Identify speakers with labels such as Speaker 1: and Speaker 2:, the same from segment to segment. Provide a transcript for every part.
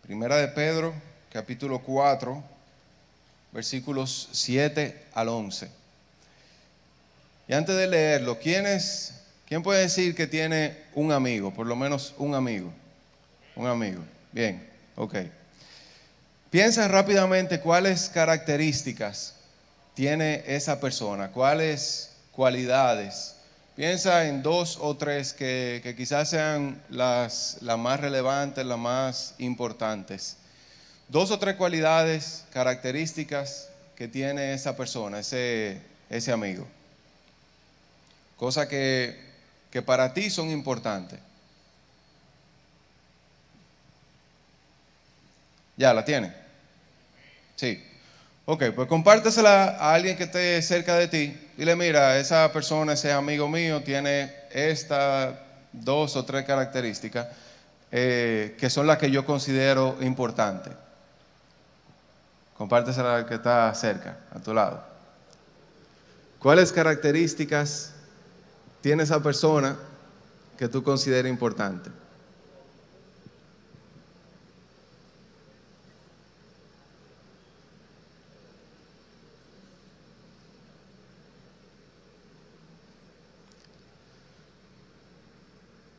Speaker 1: Primera de Pedro, capítulo 4, versículos 7 al 11. Y antes de leerlo, ¿quién puede decir que tiene un amigo? Por lo menos un amigo. Un amigo. Bien, ok. Piensa rápidamente cuáles características tiene esa persona, cuáles cualidades. Piensa en 2 o 3 que quizás sean las más relevantes, las más importantes. 2 o 3 cualidades, características que tiene esa persona, ese amigo. Cosas que para ti son importantes. ¿Ya la tiene? Sí. Ok, pues compártesela a alguien que esté cerca de ti. Dile, mira, esa persona, ese amigo mío, tiene estas 2 o 3 características que son las que yo considero importantes. Compártesela al que está cerca, a tu lado. ¿Cuáles características tiene esa persona que tú consideras importante?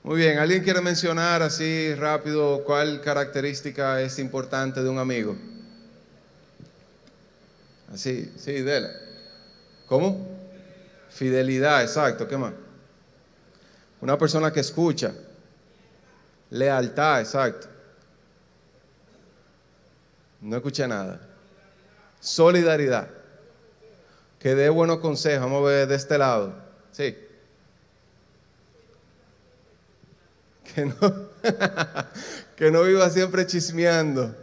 Speaker 1: Muy bien, ¿alguien quiere mencionar así rápido cuál característica es importante de un amigo? Así, sí, dele. ¿Cómo? Fidelidad, exacto, ¿qué más? Una persona que escucha. Lealtad, exacto. No escuché nada. Solidaridad. Que dé buenos consejos, vamos a ver de este lado. Sí. Que no, que no viva siempre chismeando.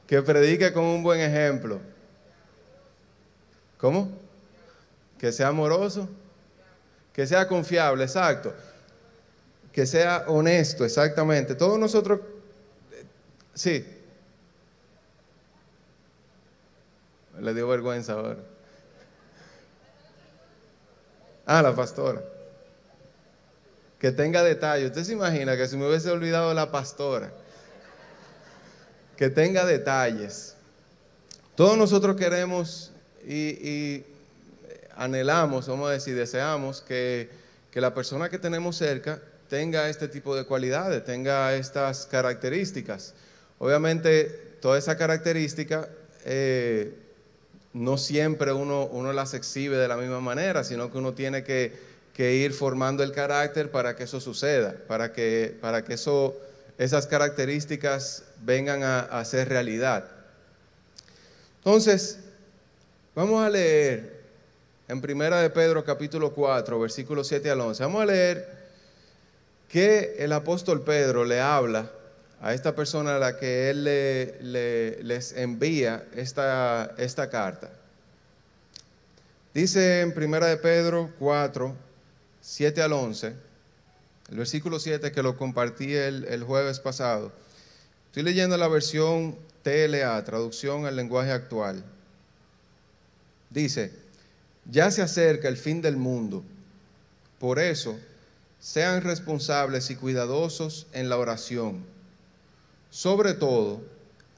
Speaker 1: Que predique con un buen ejemplo. ¿Cómo? Que sea amoroso. Que sea confiable, exacto. Que sea honesto, exactamente. Todos nosotros, sí. Le dio vergüenza ahora. Ah, la pastora. Que tenga detalle. Usted se imagina que si me hubiese olvidado la pastora. Que tenga detalles. Todos nosotros queremos y anhelamos, vamos a decir, deseamos que la persona que tenemos cerca tenga este tipo de cualidades, tenga estas características. Obviamente, todas esas características no siempre uno las exhibe de la misma manera, sino que uno tiene que ir formando el carácter para que eso suceda, para que esas características vengan a ser realidad. Entonces, vamos a leer en Primera de Pedro capítulo 4, versículos 7 al 11. Vamos a leer que el apóstol Pedro le habla a esta persona a la que él les envía esta carta. Dice en Primera de Pedro 4, 7 al 11, el versículo 7 que lo compartí el jueves pasado. Estoy leyendo la versión TLA, traducción al lenguaje actual. Dice, ya se acerca el fin del mundo. Por eso, sean responsables y cuidadosos en la oración. Sobre todo,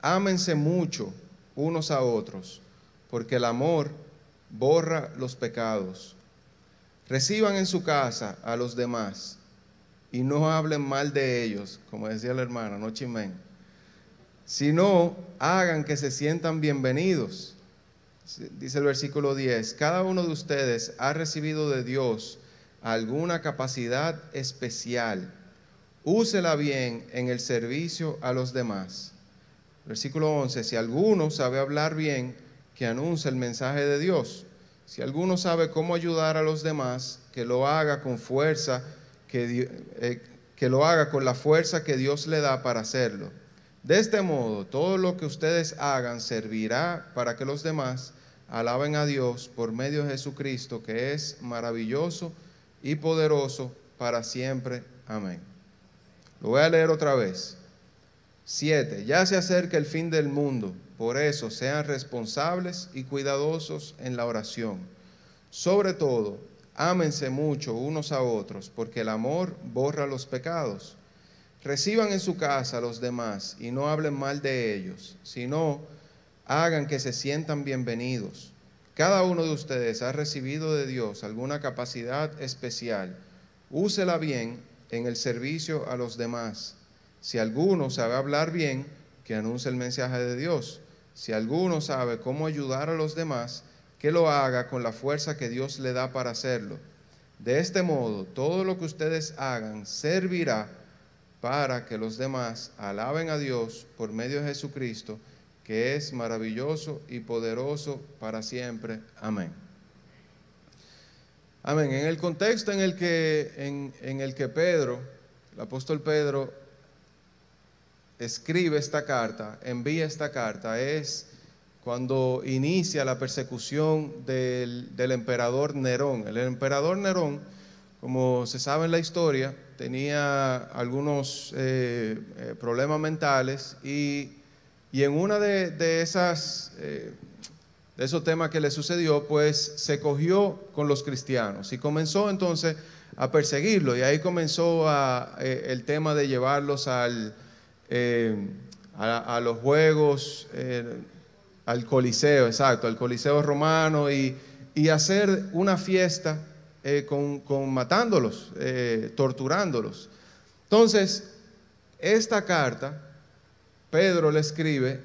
Speaker 1: ámense mucho unos a otros, porque el amor borra los pecados. Reciban en su casa a los demás y no hablen mal de ellos, como decía la hermana, no chismen, sino hagan que se sientan bienvenidos. Dice el versículo 10, cada uno de ustedes ha recibido de Dios alguna capacidad especial. Úsela bien en el servicio a los demás. Versículo 11, si alguno sabe hablar bien, que anuncie el mensaje de Dios. Si alguno sabe cómo ayudar a los demás, que lo haga con fuerza, que lo haga con la fuerza que Dios le da para hacerlo. De este modo, todo lo que ustedes hagan servirá para que los demás alaben a Dios por medio de Jesucristo, que es maravilloso y poderoso para siempre. Amén. Lo voy a leer otra vez. 7. Ya se acerca el fin del mundo, por eso sean responsables y cuidadosos en la oración. Sobre todo, ámense mucho unos a otros, porque el amor borra los pecados. Reciban en su casa a los demás y no hablen mal de ellos, sino hagan que se sientan bienvenidos. Cada uno de ustedes ha recibido de Dios alguna capacidad especial. Úsela bien en el servicio a los demás. Si alguno sabe hablar bien, que anuncie el mensaje de Dios. Si alguno sabe cómo ayudar a los demás, que lo haga con la fuerza que Dios le da para hacerlo. De este modo, todo lo que ustedes hagan servirá para que los demás alaben a Dios por medio de Jesucristo, que es maravilloso y poderoso para siempre. Amén. Amén. En el contexto en el que Pedro, el apóstol Pedro, escribe esta carta, envía esta carta, es cuando inicia la persecución del emperador Nerón. El emperador Nerón, como se sabe en la historia, tenía algunos problemas mentales y en una de esos temas que le sucedió, pues se cogió con los cristianos y comenzó entonces a perseguirlos, y ahí comenzó el tema de llevarlos a los juegos, al Coliseo, exacto, al Coliseo romano, y hacer una fiesta matándolos, torturándolos. Entonces, esta carta Pedro le escribe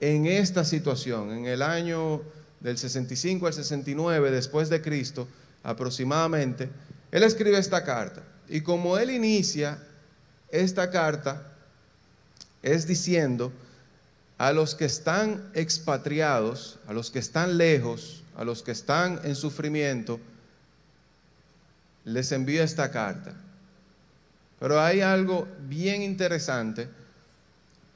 Speaker 1: en esta situación, en el año del 65 al 69 después de Cristo aproximadamente. Él escribe esta carta, y como él inicia esta carta es diciendo a los que están expatriados, a los que están lejos, a los que están en sufrimiento, les envío esta carta. Pero hay algo bien interesante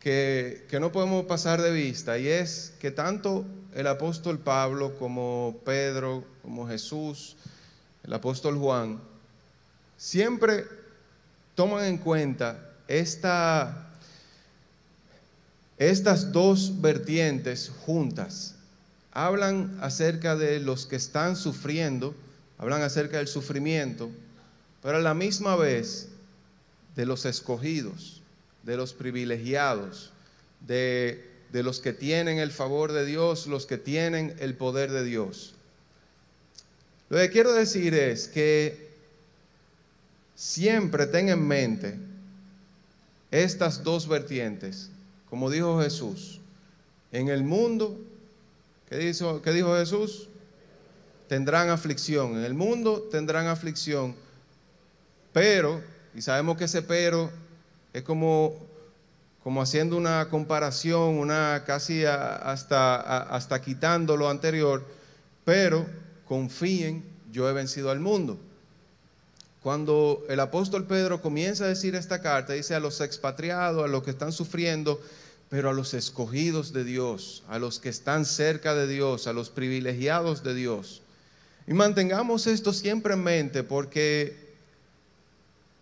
Speaker 1: que no podemos pasar de vista, y es que tanto el apóstol Pablo como Pedro, como Jesús, el apóstol Juan, siempre toman en cuenta estas dos vertientes juntas. Hablan acerca de los que están sufriendo, hablan acerca del sufrimiento, pero a la misma vez de los escogidos, de los privilegiados, de los que tienen el favor de Dios, los que tienen el poder de Dios. Lo que quiero decir es que siempre ten en mente estas dos vertientes. Como dijo Jesús, en el mundo, ¿qué dijo Jesús? Tendrán aflicción. En el mundo tendrán aflicción, pero, y sabemos que ese pero es como haciendo una comparación, casi hasta quitando lo anterior, pero confíen, yo he vencido al mundo. Cuando el apóstol Pedro comienza a decir esta carta, dice a los expatriados, a los que están sufriendo, pero a los escogidos de Dios, a los que están cerca de Dios, a los privilegiados de Dios. Y mantengamos esto siempre en mente, porque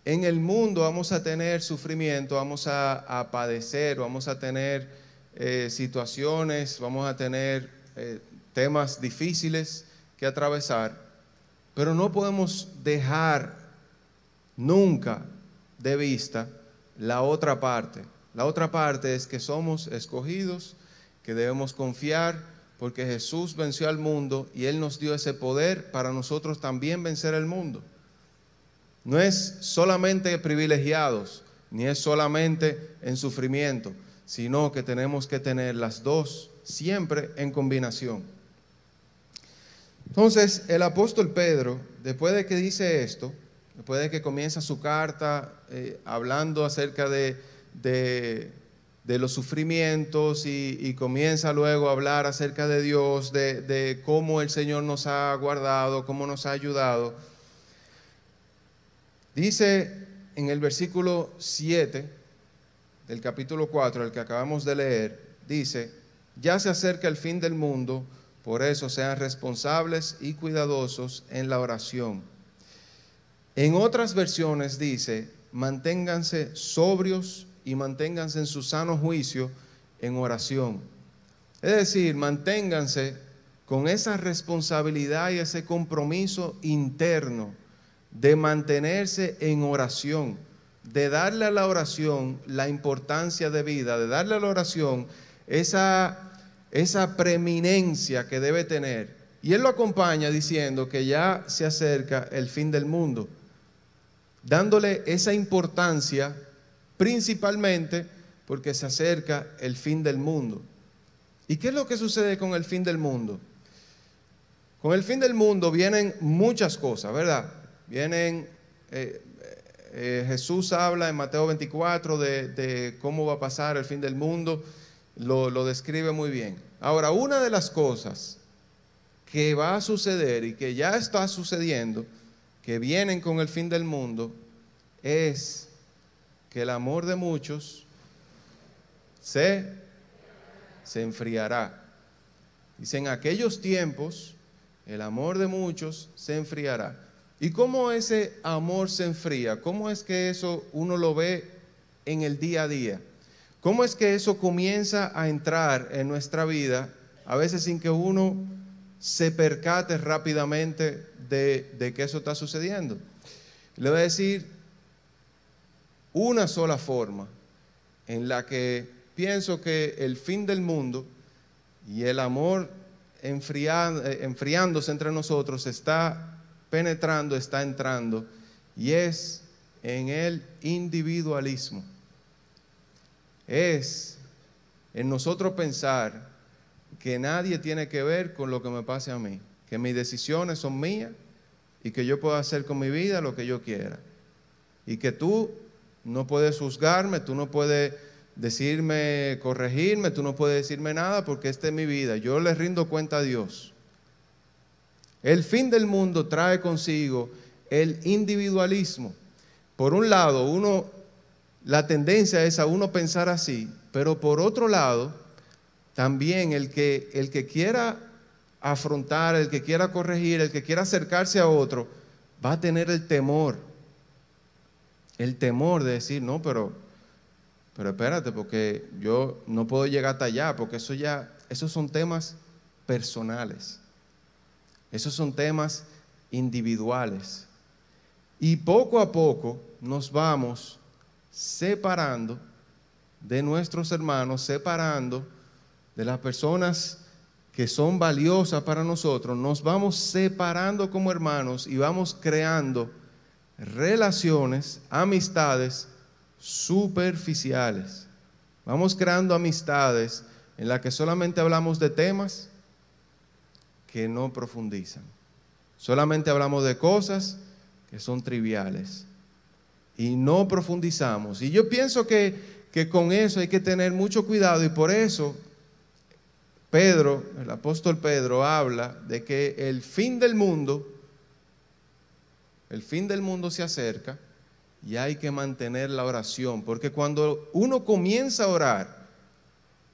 Speaker 1: en el mundo vamos a tener sufrimiento, vamos a padecer, vamos a tener situaciones, vamos a tener temas difíciles que atravesar, pero no podemos dejar nunca de vista la otra parte. La otra parte es que somos escogidos, que debemos confiar, porque Jesús venció al mundo y Él nos dio ese poder para nosotros también vencer el mundo. No es solamente privilegiados, ni es solamente en sufrimiento, sino que tenemos que tener las dos siempre en combinación. Entonces, el apóstol Pedro, después de que dice esto, después de que comienza su carta hablando acerca de los sufrimientos y comienza luego a hablar acerca de Dios, de cómo el Señor nos ha guardado, cómo nos ha ayudado, dice en el versículo 7 del capítulo 4, el que acabamos de leer, dice: ya se acerca el fin del mundo, por eso sean responsables y cuidadosos en la oración. En otras versiones dice: manténganse sobrios y manténganse en su sano juicio en oración. Es decir, manténganse con esa responsabilidad y ese compromiso interno de mantenerse en oración, de darle a la oración la importancia de vida, de darle a la oración esa preeminencia que debe tener. Y él lo acompaña diciendo que ya se acerca el fin del mundo, dándole esa importancia principalmente porque se acerca el fin del mundo. ¿Y qué es lo que sucede con el fin del mundo? Con el fin del mundo vienen muchas cosas, ¿verdad? Jesús habla en Mateo 24 de cómo va a pasar el fin del mundo, lo describe muy bien. Ahora, una de las cosas que va a suceder y que ya está sucediendo, que vienen con el fin del mundo, es que el amor de muchos se enfriará. Dice, en aquellos tiempos, el amor de muchos se enfriará. ¿Y cómo ese amor se enfría? ¿Cómo es que eso uno lo ve en el día a día? ¿Cómo es que eso comienza a entrar en nuestra vida, a veces sin que uno se percate rápidamente de que eso está sucediendo? Le voy a decir una sola forma en la que pienso que el fin del mundo y el amor enfriándose entre nosotros está penetrando, está entrando, y es en el individualismo. Es en nosotros pensar que nadie tiene que ver con lo que me pase a mí, que mis decisiones son mías y que yo puedo hacer con mi vida lo que yo quiera, y que tú no puedes juzgarme, tú no puedes decirme, corregirme, tú no puedes decirme nada porque esta es mi vida, yo le rindo cuenta a Dios. El fin del mundo trae consigo el individualismo. Por un lado, la tendencia es a uno pensar así, pero por otro lado, también el que quiera afrontar, el que quiera corregir, el que quiera acercarse a otro, va a tener el temor de decir, no, pero espérate, porque yo no puedo llegar hasta allá, porque esos son temas personales. Esos son temas individuales. Y poco a poco nos vamos separando de nuestros hermanos, separando de las personas que son valiosas para nosotros. Nos vamos separando como hermanos y vamos creando relaciones, amistades superficiales. Vamos creando amistades en las que solamente hablamos de temas que no profundizan. Solamente hablamos de cosas que son triviales y no profundizamos. Y yo pienso que con eso hay que tener mucho cuidado, y por eso Pedro, el apóstol Pedro, habla de que el fin del mundo se acerca y hay que mantener la oración, porque cuando uno comienza a orar,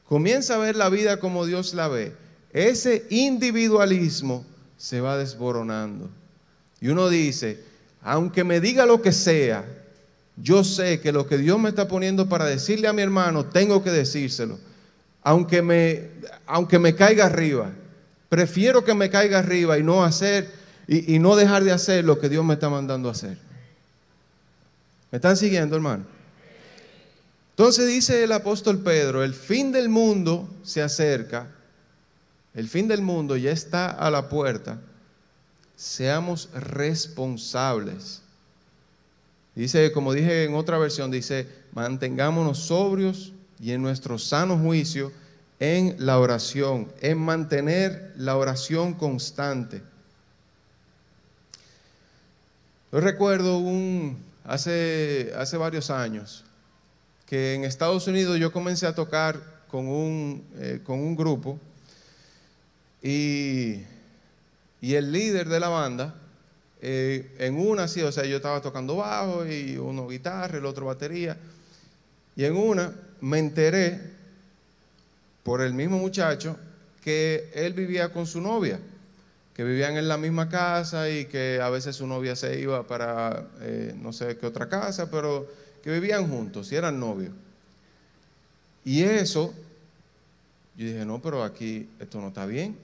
Speaker 1: comienza a ver la vida como Dios la ve, ese individualismo se va desboronando. Y uno dice, aunque me diga lo que sea, yo sé que lo que Dios me está poniendo para decirle a mi hermano, tengo que decírselo. Aunque me caiga arriba, prefiero que me caiga arriba y no hacer y no dejar de hacer lo que Dios me está mandando a hacer. ¿Me están siguiendo, hermano? Entonces dice el apóstol Pedro, el fin del mundo se acerca. El fin del mundo ya está a la puerta. Seamos responsables. Dice, como dije en otra versión, dice, mantengámonos sobrios y en nuestro sano juicio en la oración, en mantener la oración constante. Yo recuerdo hace varios años que en Estados Unidos yo comencé a tocar con un grupo. Y el líder de la banda, en una sí, o sea, yo estaba tocando bajo y uno guitarra, el otro batería. Y en una me enteré, por el mismo muchacho, que él vivía con su novia, que vivían en la misma casa y que a veces su novia se iba para no sé qué otra casa, pero que vivían juntos y eran novios. Y eso, yo dije, no, pero aquí esto no está bien.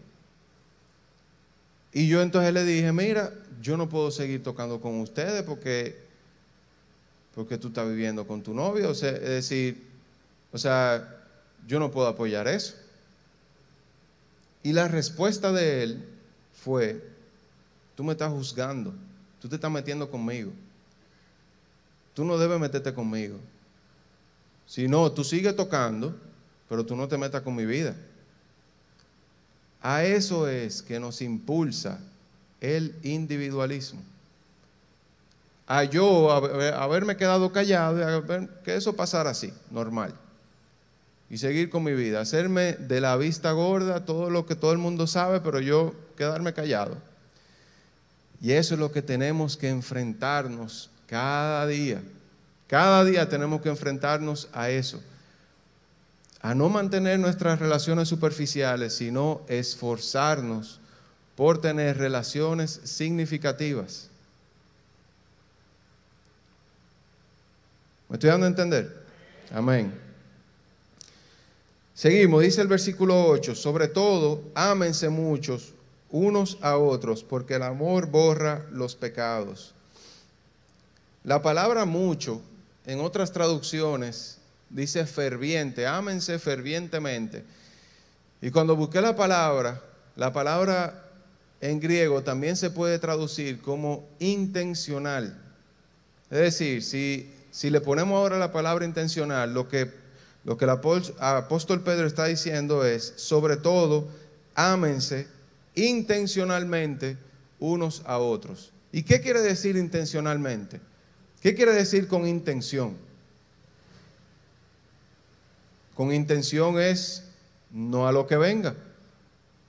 Speaker 1: Y yo entonces le dije, mira, yo no puedo seguir tocando con ustedes porque porque tú estás viviendo con tu novio. O sea, es decir, yo no puedo apoyar eso. Y la respuesta de él fue: tú me estás juzgando, tú te estás metiendo conmigo, tú no debes meterte conmigo. Si no, tú sigues tocando, pero tú no te metas con mi vida. A eso es que nos impulsa el individualismo. A yo haberme quedado callado y a ver que eso pasara así, normal. Y seguir con mi vida, hacerme de la vista gorda todo lo que todo el mundo sabe, pero yo quedarme callado. Y eso es lo que tenemos que enfrentarnos cada día. Cada día tenemos que enfrentarnos a eso. A no mantener nuestras relaciones superficiales, sino esforzarnos por tener relaciones significativas. ¿Me estoy dando a entender? Amén. Seguimos, dice el versículo 8, sobre todo, ámense muchos unos a otros, porque el amor borra los pecados. La palabra mucho, en otras traducciones, dice ferviente, ámense fervientemente. Y cuando busqué la palabra en griego también se puede traducir como intencional. Es decir, si le ponemos ahora la palabra intencional, lo que el apóstol Pedro está diciendo es: sobre todo, ámense intencionalmente unos a otros. ¿Y qué quiere decir intencionalmente? ¿Qué quiere decir con intención? Con intención es no a lo que venga,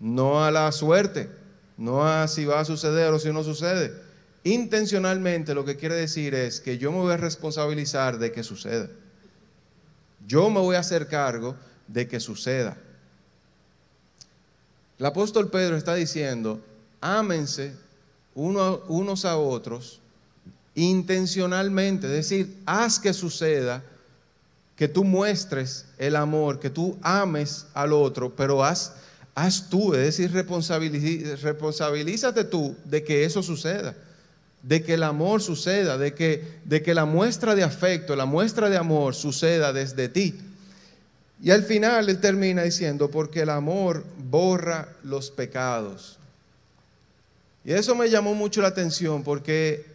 Speaker 1: no a la suerte, no a si va a suceder o si no sucede. Intencionalmente lo que quiere decir es que yo me voy a responsabilizar de que suceda. Yo me voy a hacer cargo de que suceda. El apóstol Pedro está diciendo: ámense unos a otros intencionalmente, es decir, haz que suceda, que tú muestres el amor, que tú ames al otro, pero haz tú, es decir, responsabilízate tú de que eso suceda, de que el amor suceda, de que la muestra de afecto, la muestra de amor suceda desde ti. Y al final él termina diciendo: porque el amor borra los pecados. Y eso me llamó mucho la atención, porque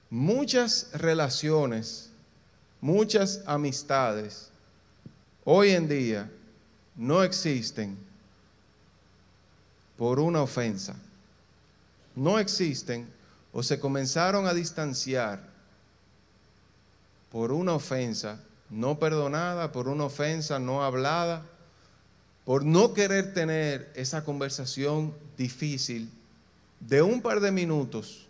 Speaker 1: muchas relaciones, muchas amistades hoy en día no existen por una ofensa. No existen o se comenzaron a distanciar por una ofensa no perdonada, por una ofensa no hablada, por no querer tener esa conversación difícil de un par de minutos,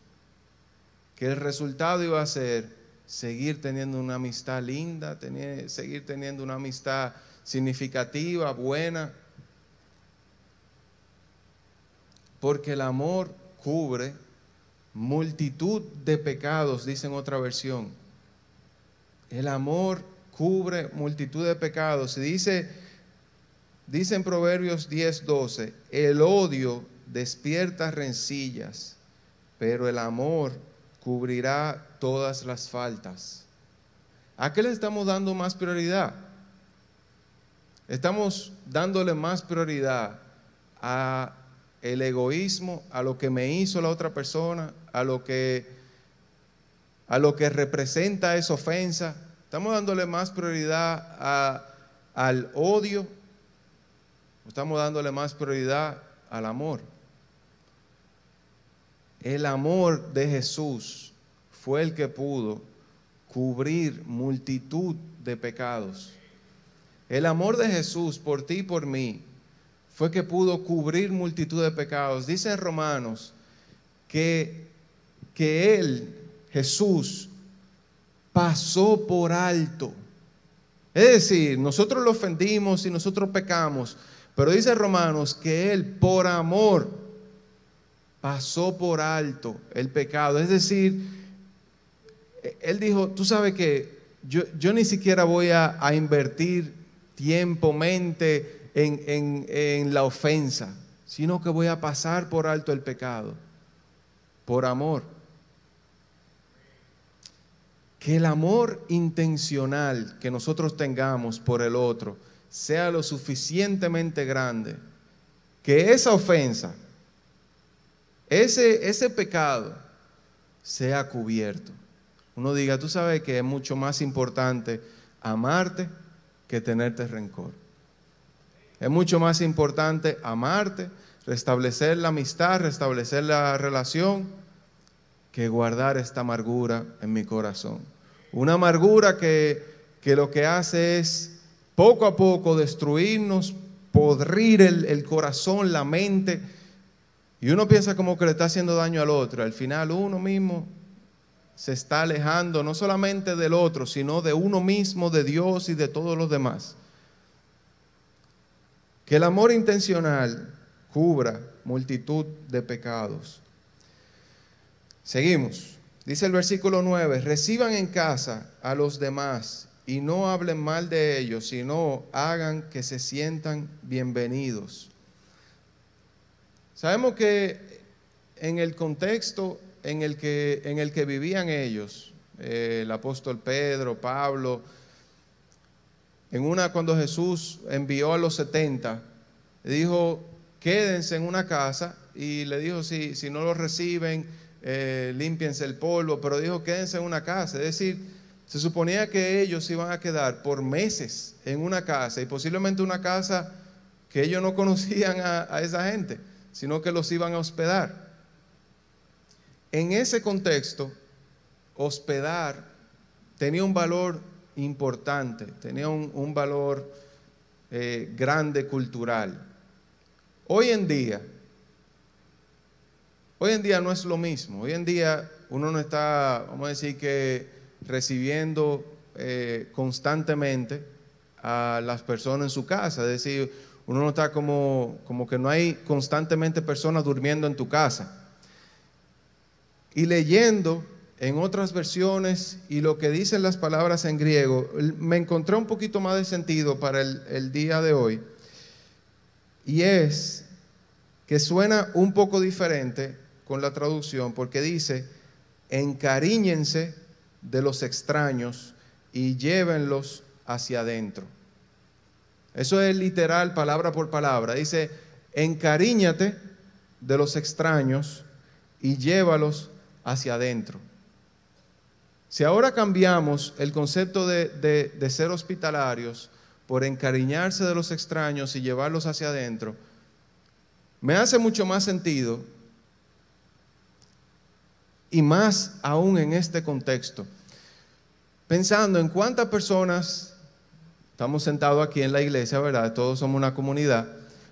Speaker 1: que el resultado iba a ser seguir teniendo una amistad linda, seguir teniendo una amistad significativa, buena, porque el amor cubre multitud de pecados, dice en otra versión. El amor cubre multitud de pecados. Y dice en Proverbios 10:12, el odio despierta rencillas, pero el amor cubrirá todas las faltas. ¿A qué le estamos dando más prioridad? Estamos dándole más prioridad a el egoísmo, a lo que me hizo la otra persona, a lo que representa esa ofensa. Estamos dándole más prioridad al odio, estamos dándole más prioridad al amor. El amor de Jesús fue el que pudo cubrir multitud de pecados. El amor de Jesús por ti y por mí fue que pudo cubrir multitud de pecados. Dice en Romanos que Él, Jesús, pasó por alto. Es decir, nosotros lo ofendimos y nosotros pecamos, pero dice Romanos que Él por amor pasó por alto el pecado. Es decir, Él dijo: tú sabes que yo ni siquiera voy a invertir tiempo, mente en la ofensa, sino que voy a pasar por alto el pecado, por amor. que el amor intencional que nosotros tengamos por el otro sea lo suficientemente grande, que esa ofensa, ese pecado sea cubierto. Uno diga, tú sabes que es mucho más importante amarte que tenerte rencor. Es mucho más importante amarte, restablecer la amistad, restablecer la relación, que guardar esta amargura en mi corazón. Una amargura que lo que hace es poco a poco destruirnos, podrir el corazón, la mente, y uno piensa como que le está haciendo daño al otro. Al final uno mismo se está alejando no solamente del otro, sino de uno mismo, de Dios y de todos los demás. Que el amor intencional cubra multitud de pecados. Seguimos. Dice el versículo 9, reciban en casa a los demás y no hablen mal de ellos, sino hagan que se sientan bienvenidos. Sabemos que en el contexto en el que vivían ellos, el apóstol Pedro, Pablo, cuando Jesús envió a los 70, le dijo, quédense en una casa, y le dijo, si no lo reciben, límpiense el polvo, pero dijo, quédense en una casa. Es decir, se suponía que ellos iban a quedar por meses en una casa, y posiblemente una casa que ellos no conocían a esa gente, sino que los iban a hospedar. En ese contexto, hospedar tenía un valor importante, tenía un valor grande cultural. Hoy en día no es lo mismo. Hoy en día uno no está, vamos a decir que recibiendo constantemente a las personas en su casa. Es decir, uno no está como que no hay constantemente personas durmiendo en tu casa. Y leyendo en otras versiones y lo que dicen las palabras en griego, me encontré un poquito más de sentido para el día de hoy. Y es que suena un poco diferente con la traducción, porque dice, encariñense de los extraños y llévenlos hacia adentro. Eso es literal, palabra por palabra. Dice, encariñate de los extraños y llévalos hacia adentro. Si ahora cambiamos el concepto de ser hospitalarios por encariñarse de los extraños y llevarlos hacia adentro, me hace mucho más sentido, y más aún en este contexto, pensando en cuántas personas, estamos sentados aquí en la iglesia, ¿verdad? Todos somos una comunidad,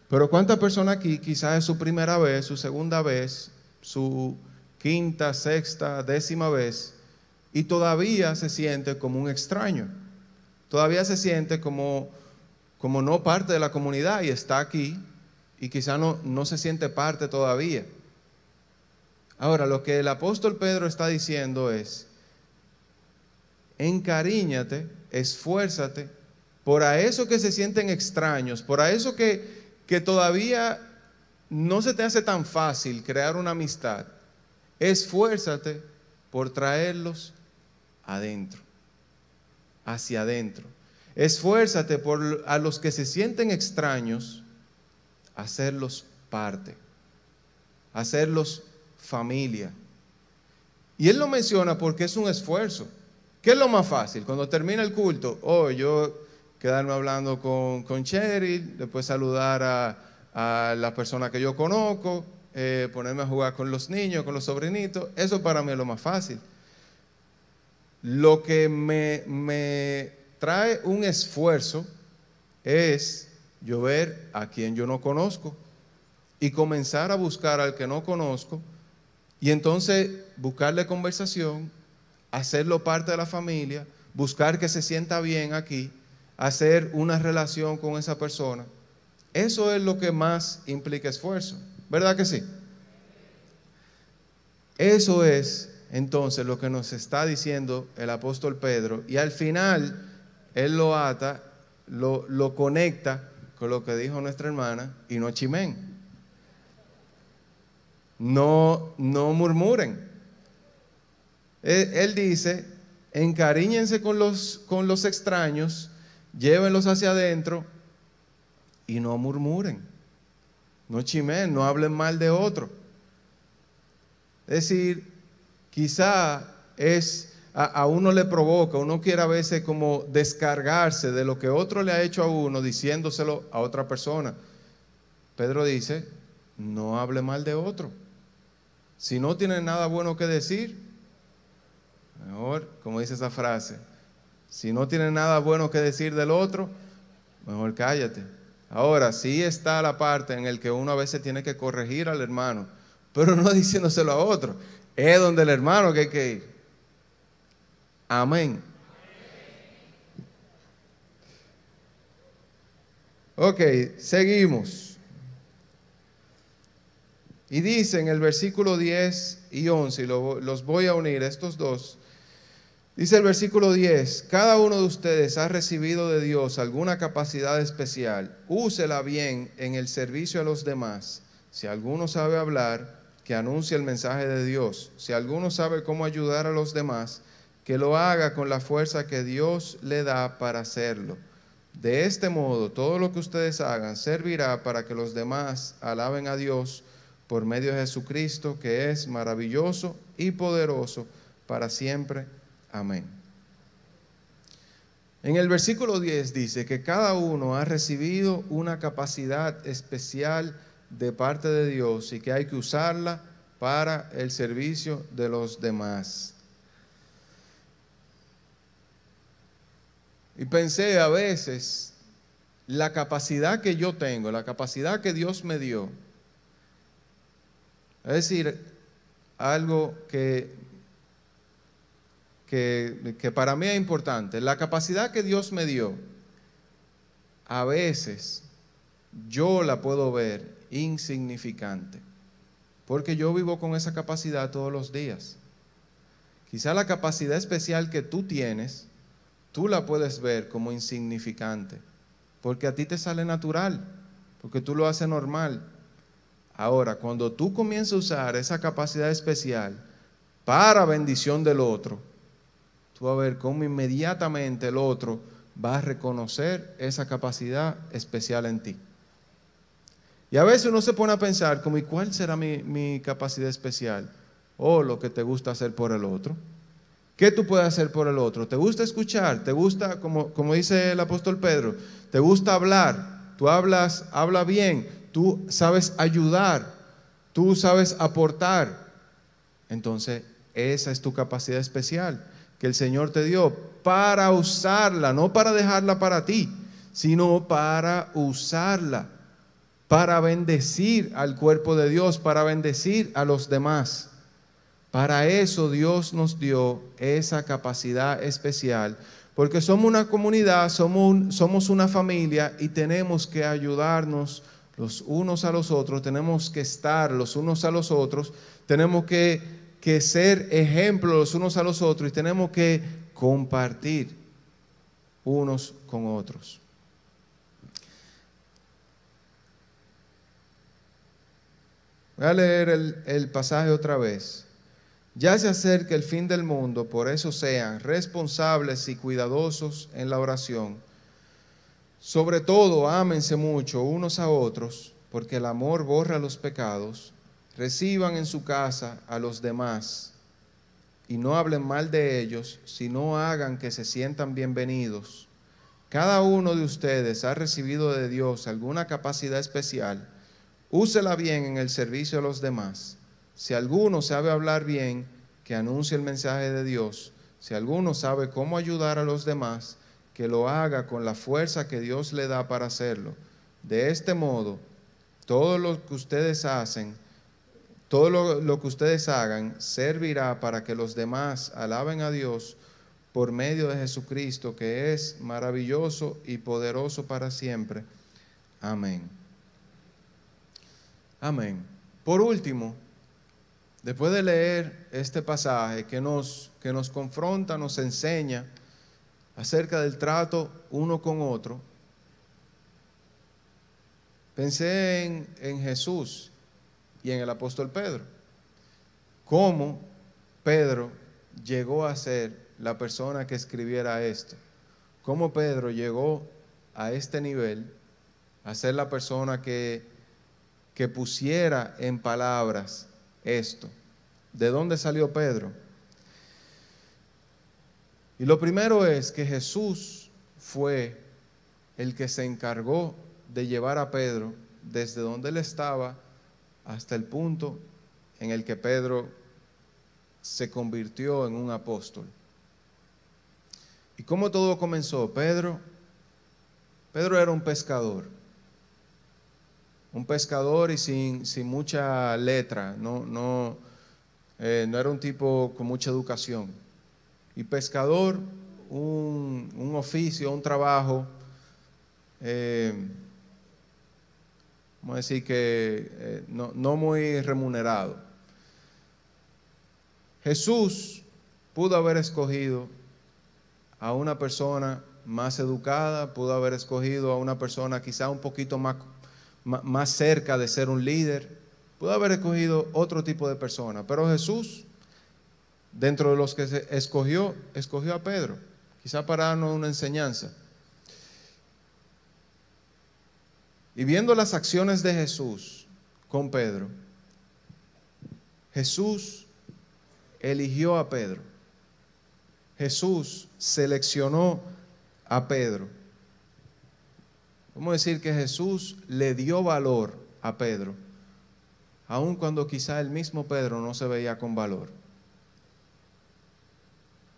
Speaker 1: pero cuántas personas aquí quizás es su primera vez, su segunda vez, su quinta, sexta, décima vez, y todavía se siente como un extraño, todavía se siente como no parte de la comunidad, y está aquí, y quizás no se siente parte todavía. Ahora, lo que el apóstol Pedro está diciendo es, encariñate, esfuérzate, por a eso que se sienten extraños, por a eso que todavía no se te hace tan fácil crear una amistad. Esfuérzate por traerlos adentro, hacia adentro. Esfuérzate por a los que se sienten extraños, hacerlos parte, hacerlos familia. Y él lo menciona porque es un esfuerzo. ¿Qué es lo más fácil? Cuando termina el culto, yo quedarme hablando con Cheryl, después saludar a la persona que yo conozco, ponerme a jugar con los niños, con los sobrinitos. Eso para mí es lo más fácil. Lo que me trae un esfuerzo es yo ver a quien yo no conozco y comenzar a buscar al que no conozco, y entonces buscarle conversación, hacerlo parte de la familia, buscar que se sienta bien aquí, hacer una relación con esa persona. Eso es lo que más implica esfuerzo, ¿verdad que sí? Eso es entonces lo que nos está diciendo el apóstol Pedro, y al final él lo ata, lo conecta con lo que dijo nuestra hermana, y no chimen. No murmuren. Él dice, encariñense con los extraños, llévenlos hacia adentro y no murmuren, no chimen, no hablen mal de otro. Es decir, quizá a uno le provoca, uno quiere a veces como descargarse de lo que otro le ha hecho a uno diciéndoselo a otra persona. Pedro dice, no hable mal de otro. Si no tiene nada bueno que decir, mejor, como dice esa frase, si no tiene nada bueno que decir del otro, mejor cállate. Ahora, sí está la parte en la que uno a veces tiene que corregir al hermano, pero no diciéndoselo a otro. Es donde el hermano que hay que ir. Amén. Ok, seguimos. Y dice en el versículo 10 y 11, y los voy a unir, estos dos. Dice el versículo 10, cada uno de ustedes ha recibido de Dios alguna capacidad especial. Úsela bien en el servicio a los demás. Si alguno sabe hablar, que anuncie el mensaje de Dios. Si alguno sabe cómo ayudar a los demás, que lo haga con la fuerza que Dios le da para hacerlo. De este modo, todo lo que ustedes hagan servirá para que los demás alaben a Dios por medio de Jesucristo, que es maravilloso y poderoso para siempre. Amén. En el versículo 10 dice que cada uno ha recibido una capacidad especial de parte de Dios y que hay que usarla para el servicio de los demás. Y pensé a veces, la capacidad que yo tengo, la capacidad que Dios me dio, es decir, algo que para mí es importante, la capacidad que Dios me dio, a veces yo la puedo ver insignificante, porque yo vivo con esa capacidad todos los días. Quizá la capacidad especial que tú tienes, tú la puedes ver como insignificante, porque a ti te sale natural, porque tú lo haces normal. Ahora, cuando tú comienzas a usar esa capacidad especial para bendición del otro, tú vas a ver cómo inmediatamente el otro va a reconocer esa capacidad especial en ti. Y a veces uno se pone a pensar, como, ¿y cuál será mi capacidad especial? O lo que te gusta hacer por el otro. ¿Qué tú puedes hacer por el otro? ¿Te gusta escuchar? ¿Te gusta, como dice el apóstol Pedro, te gusta hablar? Tú hablas bien, tú sabes ayudar, tú sabes aportar. Entonces, esa es tu capacidad especial que el Señor te dio para usarla, no para dejarla para ti, sino para usarla, para bendecir al cuerpo de Dios, para bendecir a los demás. Para eso Dios nos dio esa capacidad especial, porque somos una comunidad, somos una familia y tenemos que ayudarnos los unos a los otros, tenemos que estar los unos a los otros, tenemos que ser ejemplos los unos a los otros y tenemos que compartir unos con otros. Voy a leer el pasaje otra vez. Ya se acerca el fin del mundo, por eso sean responsables y cuidadosos en la oración. Sobre todo, ámense mucho unos a otros, porque el amor borra los pecados. Reciban en su casa a los demás y no hablen mal de ellos, sino hagan que se sientan bienvenidos. Cada uno de ustedes ha recibido de Dios alguna capacidad especial. Úsela bien en el servicio a los demás. Si alguno sabe hablar bien, que anuncie el mensaje de Dios. Si alguno sabe cómo ayudar a los demás, que lo haga con la fuerza que Dios le da para hacerlo. De este modo, todo lo que ustedes hacen, todo lo que ustedes hagan, servirá para que los demás alaben a Dios por medio de Jesucristo, que es maravilloso y poderoso para siempre. Amén. Amén. Por último, después de leer este pasaje que nos confronta, nos enseña acerca del trato uno con otro, pensé en Jesús y en el apóstol Pedro. Cómo Pedro llegó a ser la persona que escribiera esto. Cómo Pedro llegó a este nivel, a ser la persona que pusiera en palabras esto. ¿De dónde salió Pedro? Y lo primero es que Jesús fue el que se encargó de llevar a Pedro desde donde él estaba hasta el punto en el que Pedro se convirtió en un apóstol. ¿Y cómo todo comenzó? Pedro era un pescador y sin mucha letra, no era un tipo con mucha educación. Y pescador, un oficio, un trabajo, vamos a decir que no muy remunerado. Jesús pudo haber escogido a una persona más educada, pudo haber escogido a una persona quizá un poquito más cerca de ser un líder, pudo haber escogido otro tipo de persona, pero Jesús, dentro de los que se escogió a Pedro, quizá para darnos una enseñanza. Y viendo las acciones de Jesús con Pedro, Jesús eligió a Pedro. Jesús seleccionó a Pedro. Vamos a decir que Jesús le dio valor a Pedro, aun cuando quizá el mismo Pedro no se veía con valor.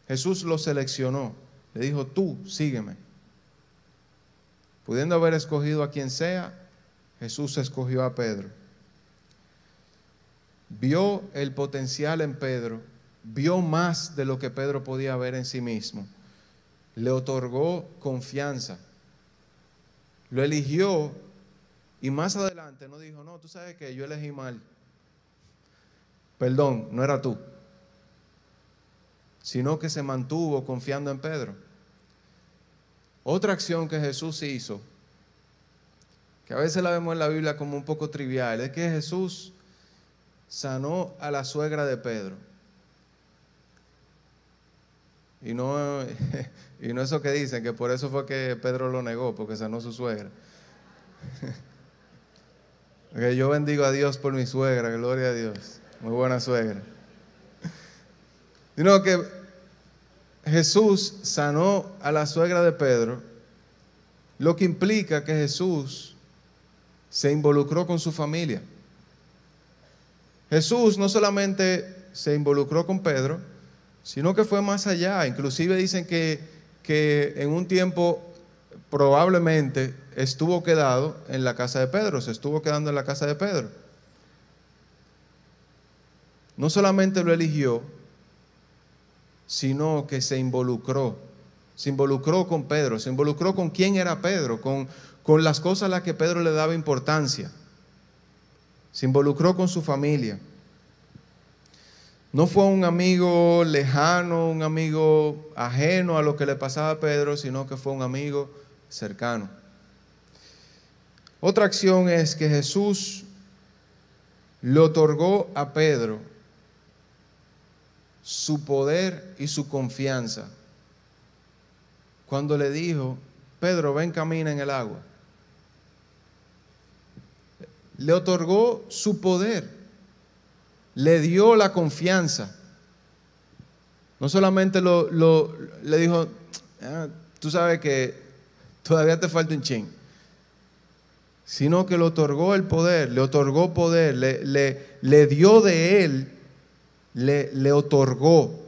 Speaker 1: Jesús lo seleccionó, le dijo: tú, sígueme. Pudiendo haber escogido a quien sea, Jesús escogió a Pedro. Vio el potencial en Pedro, vio más de lo que Pedro podía ver en sí mismo. Le otorgó confianza, lo eligió, y más adelante no dijo: no, tú sabes que yo elegí mal. Perdón, no era tú. Sino que se mantuvo confiando en Pedro. Otra acción que Jesús hizo, que a veces la vemos en la Biblia como un poco trivial, es que Jesús sanó a la suegra de Pedro. Y no eso que dicen, que por eso fue que Pedro lo negó, porque sanó a su suegra. Porque yo bendigo a Dios por mi suegra, gloria a Dios. Muy buena suegra. Sino que Jesús sanó a la suegra de Pedro, lo que implica que Jesús se involucró con su familia. Jesús no solamente se involucró con Pedro, sino que fue más allá. Inclusive dicen que en un tiempo probablemente estuvo quedado en la casa de Pedro, se estuvo quedando en la casa de Pedro. No solamente lo eligió, sino que se involucró con Pedro, se involucró con quién era Pedro, con las cosas a las que Pedro le daba importancia. Se involucró con su familia. No fue un amigo lejano, un amigo ajeno a lo que le pasaba a Pedro, sino que fue un amigo cercano. Otra acción es que Jesús le otorgó a Pedro su poder y su confianza cuando le dijo: Pedro, ven, camina en el agua. Le otorgó su poder, le dio la confianza. No solamente le dijo: tú sabes que todavía te falta un chin, sino que le otorgó el poder, le otorgó poder, le dio de él, le otorgó,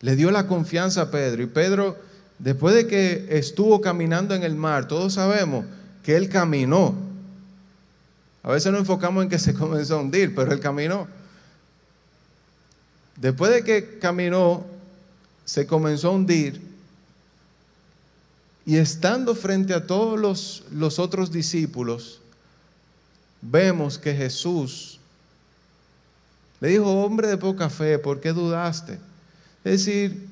Speaker 1: le dio la confianza a Pedro. Y Pedro, después de que estuvo caminando en el mar, todos sabemos que él caminó. A veces nos enfocamos en que se comenzó a hundir, pero él caminó. Después de que caminó, se comenzó a hundir, y estando frente a todos los otros discípulos, vemos que Jesús le dijo: hombre de poca fe, ¿por qué dudaste? Es decir,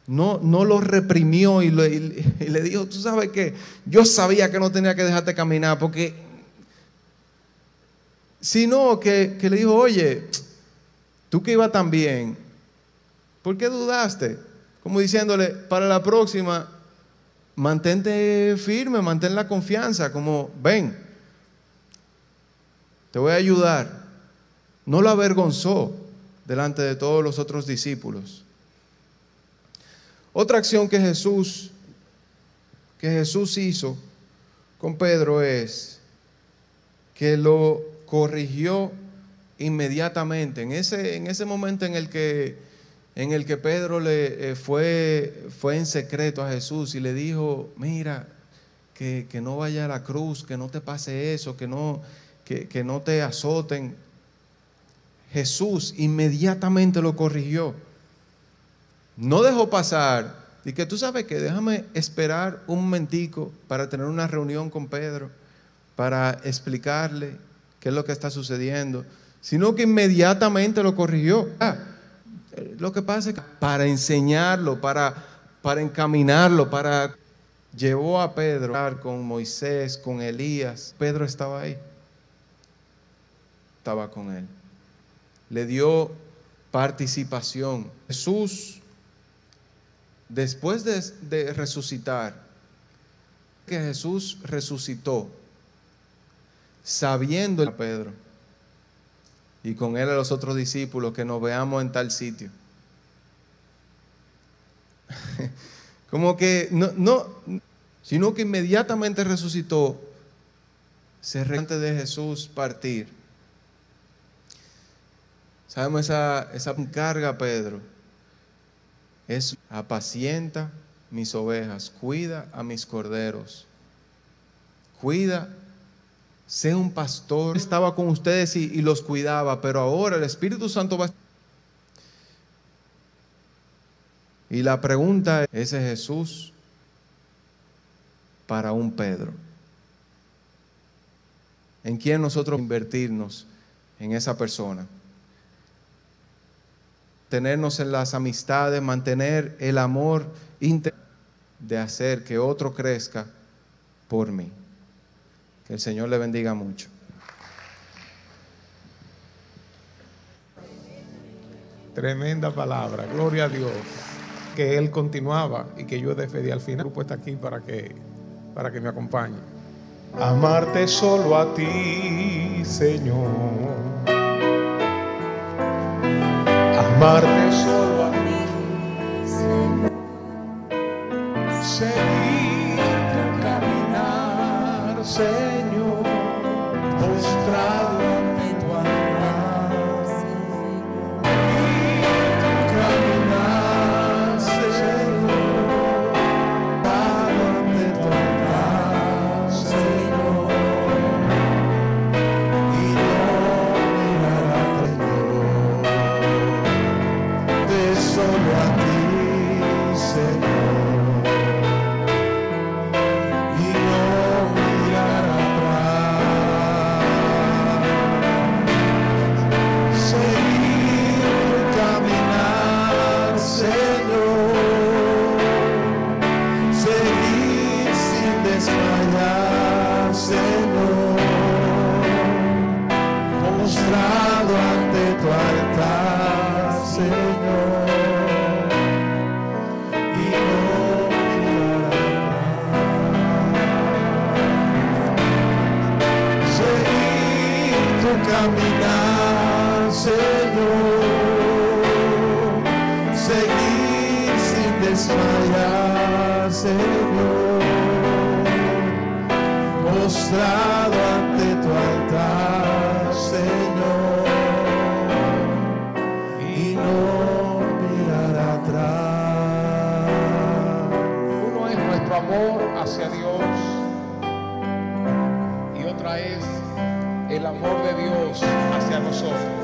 Speaker 1: no lo reprimió y le dijo: tú sabes que yo sabía que no tenía que dejarte caminar, sino que le dijo: oye, tú que ibas tan bien, ¿Por qué dudaste? Como diciéndole, para la próxima, mantente firme, mantén la confianza, como ven, te voy a ayudar. No lo avergonzó delante de todos los otros discípulos. Otra acción que Jesús hizo con Pedro es que lo corrigió inmediatamente. En ese momento en el que Pedro le fue en secreto a Jesús y le dijo, mira, que no vaya a la cruz, que no te pase eso, que no te azoten. Jesús inmediatamente lo corrigió. No dejó pasar. Y que tú sabes que déjame esperar un momentico para tener una reunión con Pedro, para explicarle qué es lo que está sucediendo, sino que inmediatamente lo corrigió. Lo que pasa es que para enseñarlo, para encaminarlo, llevó a Pedro con Moisés, con Elías. Pedro estaba ahí, estaba con él. Le dio participación. Jesús, después de resucitar, que Jesús resucitó, sabiendo a Pedro y con él a los otros discípulos que nos veamos en tal sitio. Como que no, sino que inmediatamente resucitó, antes de Jesús partir. Sabemos esa carga, Pedro, es apacienta mis ovejas, cuida a mis corderos, cuida, sé un pastor. Estaba con ustedes y los cuidaba, pero ahora el Espíritu Santo va. Y la pregunta es, ¿ese Jesús para un Pedro? ¿En quién nosotros invertirnos en esa persona? Tenernos en las amistades, mantener el amor íntegro de hacer que otro crezca por mí. Que el Señor le bendiga mucho.
Speaker 2: Tremenda palabra, gloria a Dios. Que Él continuaba y que yo despedí al final. El grupo está aquí para que me acompañe. Amarte solo a ti, Señor. Amarte solo a ti, Señor. Seguirte al caminar, Señor. Postrado ante tu altar, Señor. Caminar, Señor. Postrado ante tu altar, Señor. Y no mirar atrás, solo a ti, Señor, y no mirar atrás, seguir tu caminar, Señor, seguir sin desmayar, Señor, postrado ante tu altar, Señor. Caminar, Señor, seguir sin desmayar, Señor, postrado ante tu altar, Señor, y no mirar atrás. Uno es nuestro amor hacia Dios y otra es el amor de Dios hacia nosotros.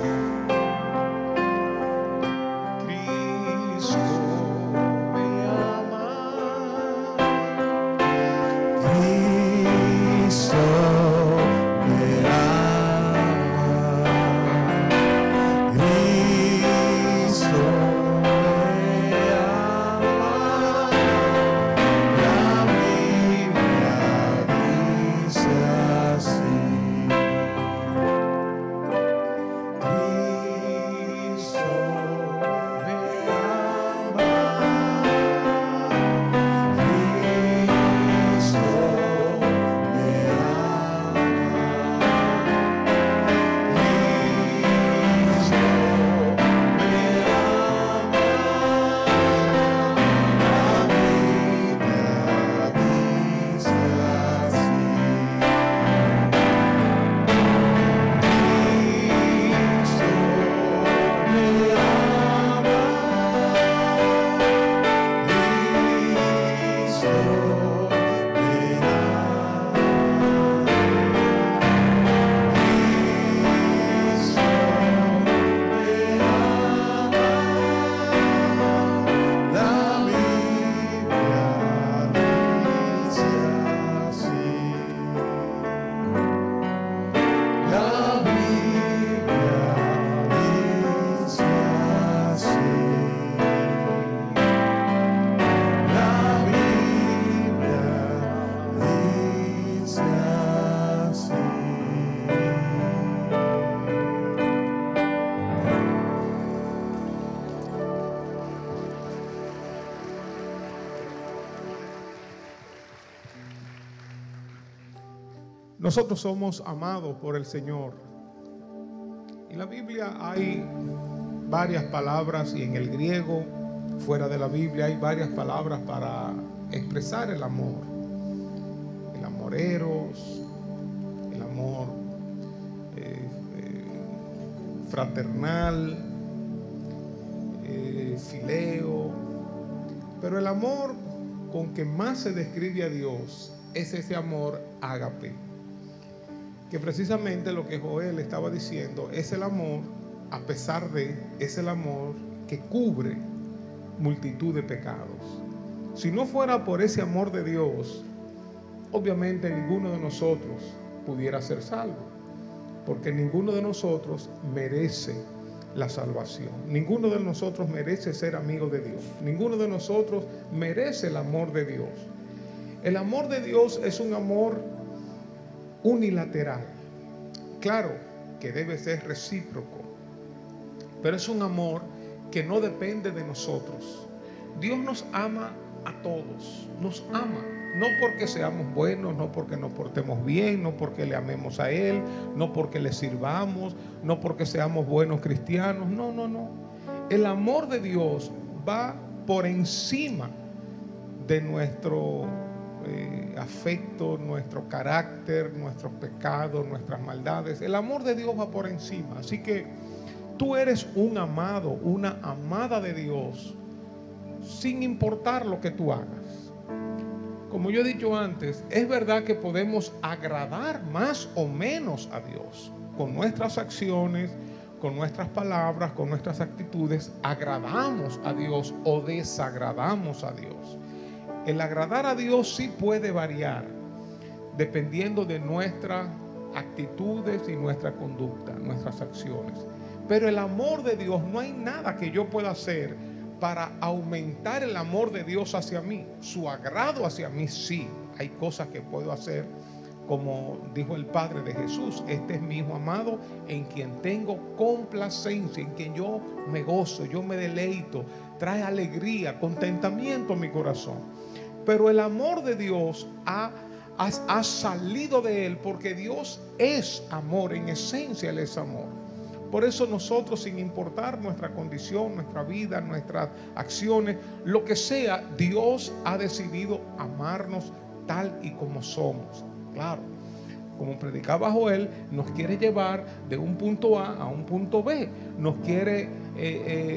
Speaker 2: Cristo me ama, Cristo me ama, Cristo me ama. La Biblia dice así. Nosotros somos amados por el Señor. En la Biblia hay varias palabras, y en el griego, fuera de la Biblia, hay varias palabras para expresar el amor. El amor eros, el amor fraternal, fileo. Pero el amor con que más se describe a Dios es ese amor ágape, que precisamente lo que Joel estaba diciendo es el amor, a pesar de, es el amor que cubre multitud de pecados. Si no fuera por ese amor de Dios, obviamente ninguno de nosotros pudiera ser salvo, porque ninguno de nosotros merece la salvación. Ninguno de nosotros merece ser amigo de Dios. Ninguno de nosotros merece el amor de Dios. El amor de Dios es un amor unilateral. Claro que debe ser recíproco, pero es un amor que no depende de nosotros. Dios nos ama a todos, nos ama, no porque seamos buenos, no porque nos portemos bien, no porque le amemos a Él, no porque le sirvamos, no porque seamos buenos cristianos, no. El amor de Dios va por encima de nuestro afecto, nuestro carácter, nuestros pecados, nuestras maldades. El amor de Dios va por encima. Así que tú eres un amado, una amada de Dios, sin importar lo que tú hagas. Como yo he dicho antes, es verdad que podemos agradar más o menos a Dios con nuestras acciones, con nuestras palabras, con nuestras actitudes. Agradamos a Dios o desagradamos a Dios. El agradar a Dios sí puede variar dependiendo de nuestras actitudes y nuestra conducta, nuestras acciones. Pero el amor de Dios, no hay nada que yo pueda hacer para aumentar el amor de Dios hacia mí. Su agrado hacia mí sí. Hay cosas que puedo hacer, como dijo el Padre de Jesús: este es mi Hijo amado, en quien tengo complacencia, en quien yo me gozo, yo me deleito. Trae alegría, contentamiento a mi corazón. Pero el amor de Dios ha salido de Él, porque Dios es amor, en esencia Él es amor. Por eso nosotros, sin importar nuestra condición, nuestra vida, nuestras acciones, lo que sea, Dios ha decidido amarnos tal y como somos. Claro, como predicaba Joel, nos quiere llevar de un punto A a un punto B, nos quiere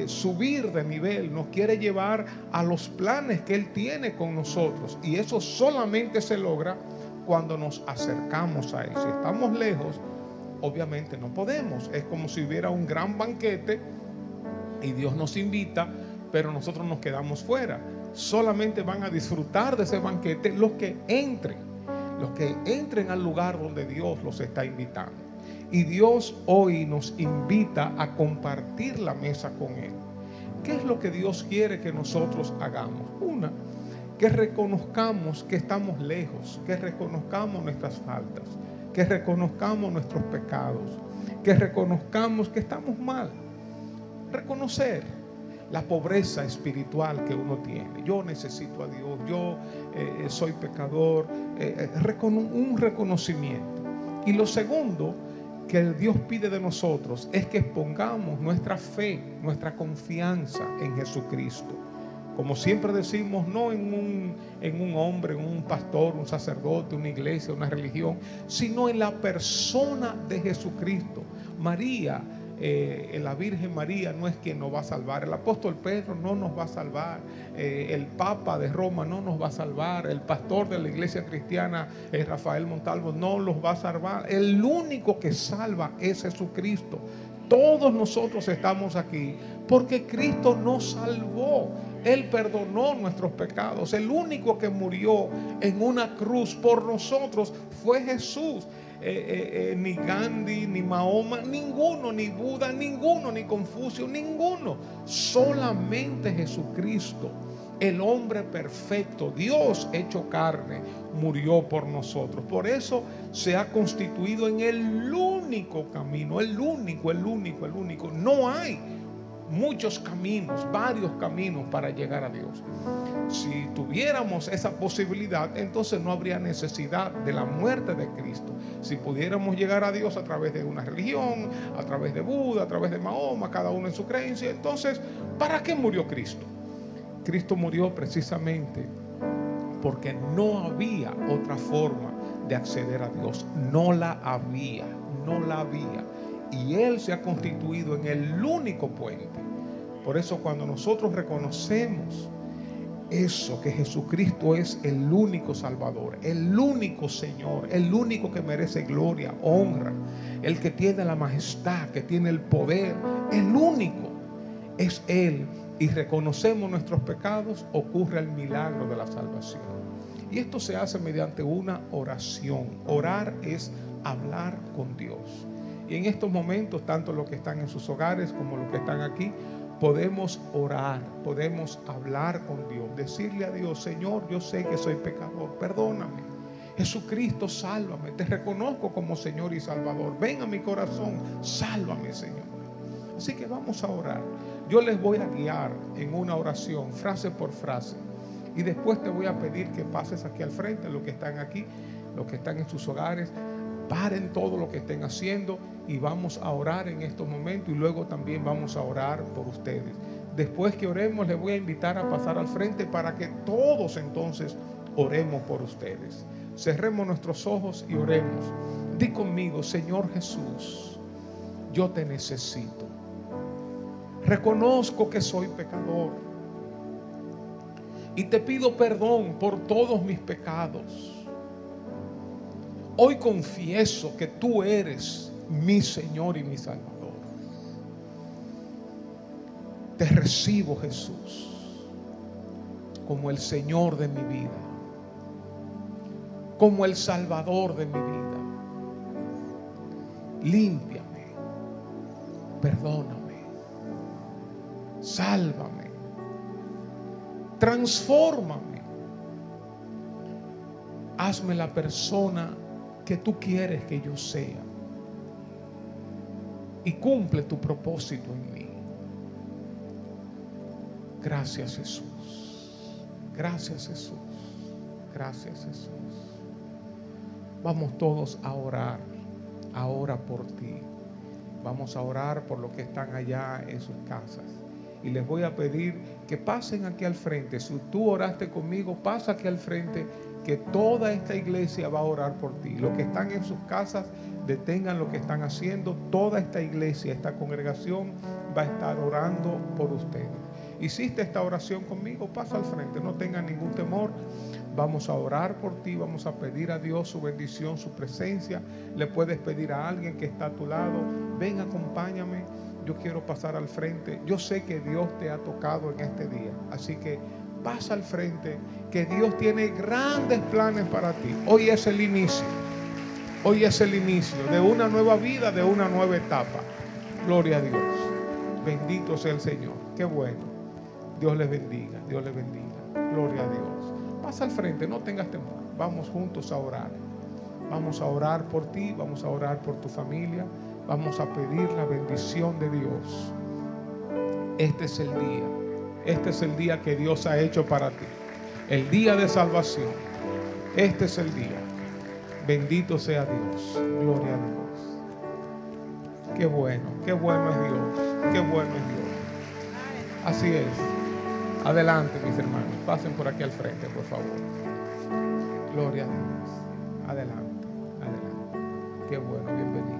Speaker 2: subir de nivel, nos quiere llevar a los planes que Él tiene con nosotros, y eso solamente se logra cuando nos acercamos a Él. Si estamos lejos, obviamente no podemos. Es como si hubiera un gran banquete y Dios nos invita, pero nosotros nos quedamos fuera. Solamente van a disfrutar de ese banquete los que entren al lugar donde Dios los está invitando. Y Dios hoy nos invita a compartir la mesa con Él. ¿Qué es lo que Dios quiere que nosotros hagamos? Una, que reconozcamos que estamos lejos, que reconozcamos nuestras faltas, que reconozcamos nuestros pecados, que reconozcamos que estamos mal. Reconocer la pobreza espiritual que uno tiene. Yo necesito a Dios, yo soy pecador. Un reconocimiento. Y lo segundo que Dios pide de nosotros es que pongamos nuestra fe, nuestra confianza en Jesucristo. Como siempre decimos, no en un hombre, en un pastor, un sacerdote, una iglesia, una religión, sino en la persona de Jesucristo. María, la Virgen María no es quien nos va a salvar. El apóstol Pedro no nos va a salvar. El Papa de Roma no nos va a salvar. El pastor de la iglesia cristiana, Rafael Montalvo, no los va a salvar. El único que salva es Jesucristo. Todos nosotros estamos aquí porque Cristo nos salvó. Él perdonó nuestros pecados. El único que murió en una cruz por nosotros fue Jesús. Ni Gandhi, ni Mahoma, ninguno, ni Buda, ninguno, ni Confucio, ninguno. Solamente Jesucristo, el hombre perfecto, Dios hecho carne, murió por nosotros. Por eso se ha constituido en el único camino, el único. No hay muchos caminos, varios caminos para llegar a Dios. Si tuviéramos esa posibilidad, entonces no habría necesidad de la muerte de Cristo. Si pudiéramos llegar a Dios a través de una religión, a través de Buda, a través de Mahoma, cada uno en su creencia, entonces, ¿para qué murió Cristo? Cristo murió precisamente porque no había otra forma de acceder a Dios. No la había. Y Él se ha constituido en el único puente. Por eso cuando nosotros reconocemos eso, que Jesucristo es el único Salvador, el único Señor, el único que merece gloria, honra, el que tiene la majestad, que tiene el poder, el único es Él, y reconocemos nuestros pecados, ocurre el milagro de la salvación. Y esto se hace mediante una oración. Orar es hablar con Dios. Y en estos momentos, tanto los que están en sus hogares como los que están aquí, podemos orar, podemos hablar con Dios, decirle a Dios: Señor, yo sé que soy pecador, perdóname. Jesucristo, sálvame, te reconozco como Señor y Salvador. Ven a mi corazón, sálvame, Señor. Así que vamos a orar. Yo les voy a guiar en una oración, frase por frase. Y después te voy a pedir que pases aquí al frente, los que están aquí, los que están en sus hogares. Paren todo lo que estén haciendo y vamos a orar en estos momentos, y luego también vamos a orar por ustedes. Después que oremos, les voy a invitar a pasar al frente para que todos entonces oremos por ustedes. Cerremos nuestros ojos y oremos. Di conmigo: Señor Jesús, yo te necesito. Reconozco que soy pecador y te pido perdón por todos mis pecados. Hoy confieso que tú eres mi Señor y mi Salvador. Te recibo, Jesús, como el Señor de mi vida, como el Salvador de mi vida. Límpiame, perdóname, sálvame, transfórmame. Hazme la persona que tú quieres que yo sea, y cumple tu propósito en mí. Gracias, Jesús. Gracias, Jesús. Gracias, Jesús. Vamos todos a orar ahora por ti. Vamos a orar por los que están allá en sus casas. Y les voy a pedir que pasen aquí al frente. Si tú oraste conmigo, pasa aquí al frente, que toda esta iglesia va a orar por ti. Los que están en sus casas, detengan lo que están haciendo. Toda esta iglesia, esta congregación va a estar orando por ustedes. Hiciste esta oración conmigo, pasa al frente, no tengan ningún temor. Vamos a orar por ti, vamos a pedir a Dios su bendición, su presencia. Le puedes pedir a alguien que está a tu lado: ven, acompáñame, yo quiero pasar al frente. Yo sé que Dios te ha tocado en este día, así que pasa al frente, que Dios tiene grandes planes para ti. Hoy es el inicio. Hoy es el inicio de una nueva vida, de una nueva etapa. Gloria a Dios. Bendito sea el Señor. Qué bueno. Dios les bendiga. Dios les bendiga. Gloria a Dios. Pasa al frente, no tengas temor. Vamos juntos a orar. Vamos a orar por ti, vamos a orar por tu familia. Vamos a pedir la bendición de Dios. Este es el día. Este es el día que Dios ha hecho para ti. El día de salvación. Este es el día. Bendito sea Dios. Gloria a Dios. Qué bueno es Dios. Qué bueno es Dios. Así es. Adelante, mis hermanos. Pasen por aquí al frente, por favor. Gloria a Dios. Adelante, adelante. Qué bueno, bienvenida.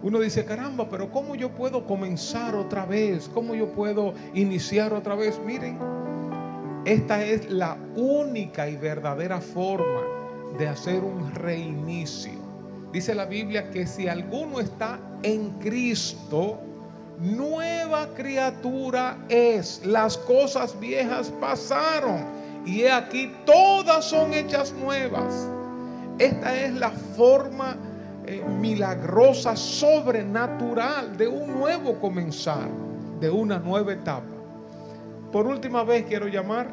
Speaker 2: Uno dice: caramba, pero ¿cómo yo puedo comenzar otra vez? ¿Cómo yo puedo iniciar otra vez? Miren, esta es la única y verdadera forma de hacer un reinicio. Dice la Biblia que si alguno está en Cristo, nueva criatura es. Las cosas viejas pasaron y he aquí todas son hechas nuevas. Esta es la forma milagrosa, sobrenatural de un nuevo comenzar, de una nueva etapa. Por última vez quiero llamar: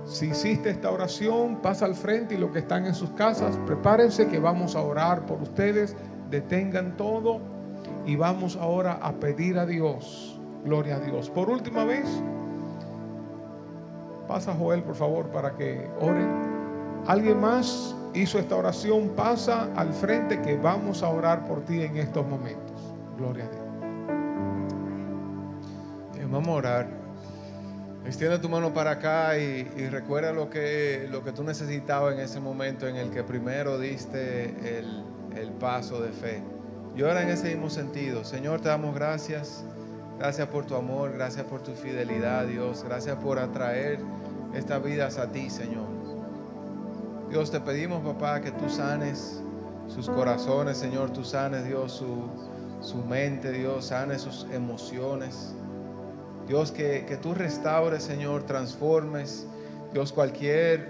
Speaker 2: si hiciste esta oración, pasa al frente, y los que están en sus casas, prepárense que vamos a orar por ustedes. Detengan todo y vamos ahora a pedir a Dios, gloria a Dios. Por última vez, pasa Joel, por favor, para que ore. ¿Alguien más hizo esta oración? Pasa al frente que vamos a orar por ti en estos momentos. Gloria a Dios.
Speaker 1: Vamos a orar. Extiende tu mano para acá y recuerda lo que tú necesitabas en ese momento en el que primero diste el paso de fe. Y ahora en ese mismo sentido, Señor, te damos gracias. Gracias por tu amor, gracias por tu fidelidad, Dios. Gracias por atraer estas vidas a ti, Señor. Dios, te pedimos, papá, que tú sanes sus corazones, Señor. Tú sanes, Dios, su mente, Dios. Sanes sus emociones. Dios, que tú restaures, Señor, transformes, Dios, cualquier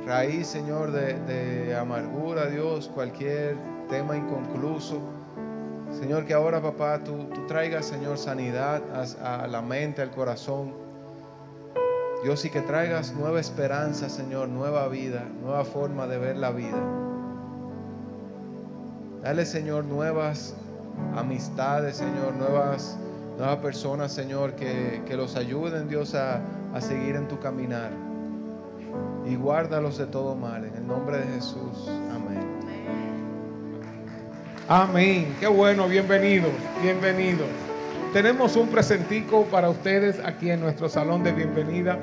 Speaker 1: raíz, Señor, de amargura, Dios, cualquier tema inconcluso. Señor, que ahora, papá, tú traigas, Señor, sanidad a la mente, al corazón. Dios, y que traigas nueva esperanza, Señor, nueva vida, nueva forma de ver la vida. Dale, Señor, nuevas amistades, Señor, nuevas personas, Señor, que los ayuden, Dios, a seguir en tu caminar. Y guárdalos de todo mal, en el nombre de Jesús. Amén.
Speaker 2: Amén. Qué bueno, bienvenidos, bienvenidos. Tenemos un presentico para ustedes aquí en nuestro salón de bienvenida.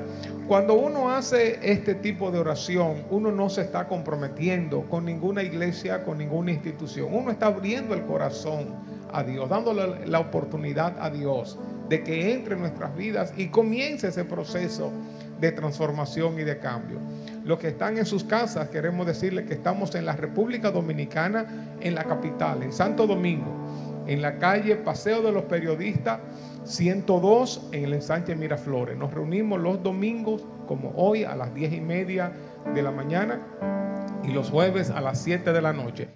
Speaker 2: Cuando uno hace este tipo de oración, uno no se está comprometiendo con ninguna iglesia, con ninguna institución. Uno está abriendo el corazón a Dios, dándole la oportunidad a Dios de que entre en nuestras vidas y comience ese proceso de transformación y de cambio. Los que están en sus casas, queremos decirles que estamos en la República Dominicana, en la capital, en Santo Domingo, en la calle Paseo de los Periodistas 102, en el ensanche Miraflores. Nos reunimos los domingos, como hoy, a las 10:30 de la mañana y los jueves a las 7 de la noche.